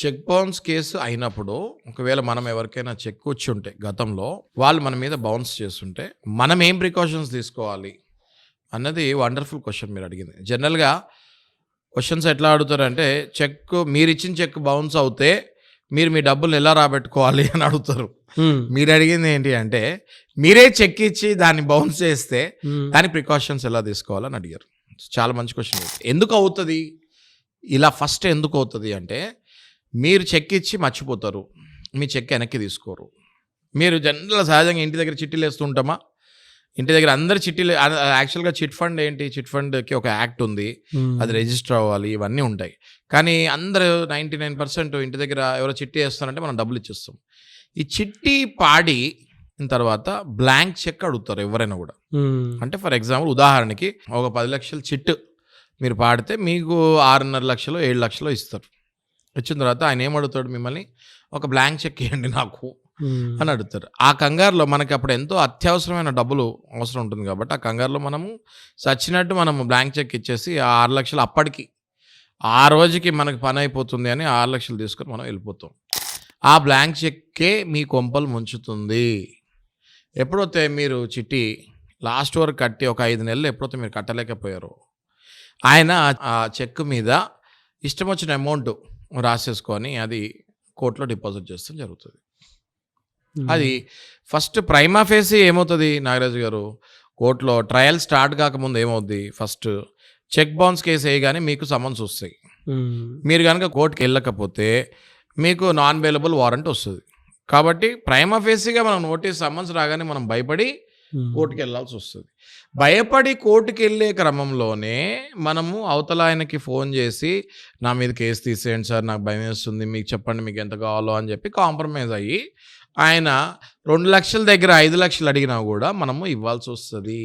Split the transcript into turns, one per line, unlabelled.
Check bounce case అయినప్పుడు ఒకవేళ మనం ఎవరికైనా చెక్ వచ్చి ఉంటే గతంలో వాళ్ళు మన మీద బౌన్స్ చేస్తుంటే మనం ఏం ప్రికాషన్స్ తీసుకోవాలి అన్నది వండర్ఫుల్ క్వశ్చన్ మీరు అడిగింది. జనరల్గా క్వశ్చన్స్ ఎట్లా అడుగుతారంటే మీరు ఇచ్చిన చెక్ బౌన్స్ అవుతే మీరు మీ డబ్బులు ఎలా రాబెట్టుకోవాలి అని అడుగుతారు. మీరు అడిగింది ఏంటి అంటే మీరే చెక్ ఇచ్చి దాన్ని బౌన్స్ చేస్తే దాని ప్రికాషన్స్ ఎలా తీసుకోవాలని అడిగారు. చాలా మంచి క్వశ్చన్. ఎందుకు అవుతుంది ఇలా? ఫస్ట్ ఎందుకు అవుతుంది అంటే మీరు చెక్ ఇచ్చి మర్చిపోతారు, మీ చెక్ వెనక్కి తీసుకోరు. మీరు జనరల్ సహజంగా ఇంటి దగ్గర చిట్టీలు వేస్తూ ఉంటామా? ఇంటి దగ్గర అందరు చిట్టీలు. యాక్చువల్గా చిట్ ఫండ్ ఏంటి? చిట్ ఫండ్కి ఒక యాక్ట్ ఉంది, అది రిజిస్టర్ అవ్వాలి, ఇవన్నీ ఉంటాయి. కానీ అందరూ 99% ఇంటి దగ్గర ఎవరో చిట్టి వేస్తారంటే మనం డబ్బులు ఇచ్చేస్తాం. ఈ చిట్టి పాడి తర్వాత బ్లాంక్ చెక్ అడుగుతారు ఎవరైనా కూడా. అంటే ఫర్ ఎగ్జాంపుల్ ఉదాహరణకి ఒక 10 లక్షల చిట్ మీరు పాడితే మీకు 6.5 లక్షలు 7 లక్షలు ఇస్తారు. ఇచ్చిన తర్వాత ఆయన ఏమడుగుతాడు మిమ్మల్ని, ఒక బ్లాంక్ చెక్ ఇవ్వండి నాకు అని అడుగుతారు. ఆ కంగారులో మనకి అప్పుడు ఎంతో అత్యవసరమైన డబ్బులు అవసరం ఉంటుంది కాబట్టి ఆ కంగారులో మనము సచ్చినట్టు మనము బ్లాంక్ చెక్ ఇచ్చేసి ఆ 6 లక్షలు అప్పటికి ఆ రోజుకి మనకి పని అయిపోతుంది అని 6 లక్షలు తీసుకొని మనం వెళ్ళిపోతాం. ఆ బ్లాంక్ చెక్కే మీ కొంపలు ముంచుతుంది. ఎప్పుడైతే మీరు చిట్టి లాస్ట్ వరకు కట్టి ఒక 5 నెలలు ఎప్పుడైతే మీరు కట్టలేకపోయారో ఆయన ఆ చెక్ మీద ఇష్టం వచ్చిన అమౌంట్ రాసేసుకొని అది కోర్టులో డిపాజిట్ చేస్తాం జరుగుతుంది. అది ఫస్ట్ ప్రైమా ఫేసి ఏమవుతుంది నాగరాజు గారు, కోర్టులో ట్రయల్ స్టార్ట్ కాకముందు ఏమవుద్ది, ఫస్ట్ చెక్ బౌన్స్ కేసు వేయగానే మీకు సమన్స్ వస్తాయి. మీరు కనుక కోర్టుకి వెళ్ళకపోతే మీకు నాన్ బెయిలబుల్ వారెంట్ వస్తుంది. కాబట్టి ప్రైమా ఫేసిగా మనం నోటీస్ సమన్స్ రాగానే మనం భయపడి కోర్టుకి వెళ్ళాల్సి వస్తుంది. భయపడి కోర్టుకి వెళ్ళే క్రమంలోనే మనము అవతల ఆయనకి ఫోన్ చేసి నా మీద కేసు తీసేయండి సార్, నాకు భయం వేస్తుంది, మీకు చెప్పండి మీకు ఎంత కావాలో అని చెప్పి కాంప్రమైజ్ అయ్యి ఆయన 2 లక్షల దగ్గర 5 లక్షలు అడిగినా కూడా మనము ఇవ్వాల్సి వస్తుంది.